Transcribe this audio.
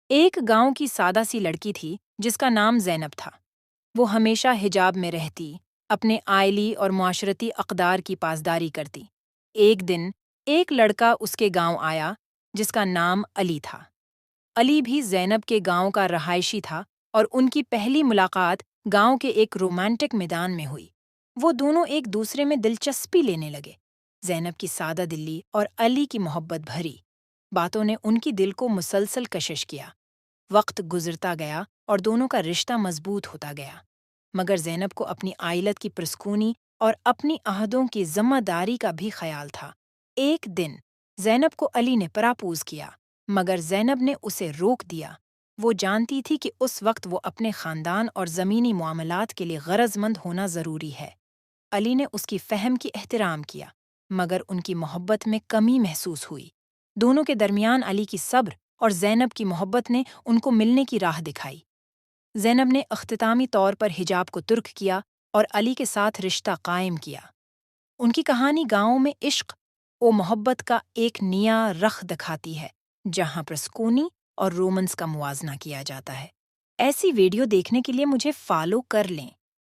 ایک گاؤں کی سادہ سی لڑکی تھی جس کا نام زینب تھا۔ وہ ہمیشہ حجاب میں رہتی، اپنے آئلی اور معاشرتی اقدار کی پاسداری کرتی۔ ایک دن ایک لڑکا اس کے گاؤں آیا جس کا نام علی تھا۔ علی بھی زینب کے گاؤں کا رہائشی تھا اور ان کی پہلی ملاقات گاؤں کے ایک رومانٹک میدان میں ہوئی۔ وہ دونوں ایک دوسرے میں دلچسپی لینے لگے۔ زینب کی سادہ دلی اور علی کی محبت بھری باتوں نے ان کی دل کو مسلسل کشش کیا۔ وقت گزرتا گیا اور دونوں کا رشتہ مضبوط ہوتا گیا، مگر زینب کو اپنی عائلت کی پرسکونی اور اپنی عہدوں کی ذمہ داری کا بھی خیال تھا۔ ایک دن زینب کو علی نے پراپوز کیا، مگر زینب نے اسے روک دیا۔ وہ جانتی تھی کہ اس وقت وہ اپنے خاندان اور زمینی معاملات کے لیے غرض مند ہونا ضروری ہے۔ علی نے اس کی فہم کی احترام کیا، مگر ان کی محبت میں کمی محسوس ہوئی۔ دونوں کے درمیان علی کی صبر اور زینب کی محبت نے ان کو ملنے کی راہ دکھائی۔ زینب نے اختتامی طور پر حجاب کو ترک کیا اور علی کے ساتھ رشتہ قائم کیا۔ ان کی کہانی گاؤں میں عشق و محبت کا ایک نیا رخ دکھاتی ہے، جہاں پرسکونی اور رومنس کا موازنہ کیا جاتا ہے۔ ایسی ویڈیو دیکھنے کے لیے مجھے فالو کر لیں۔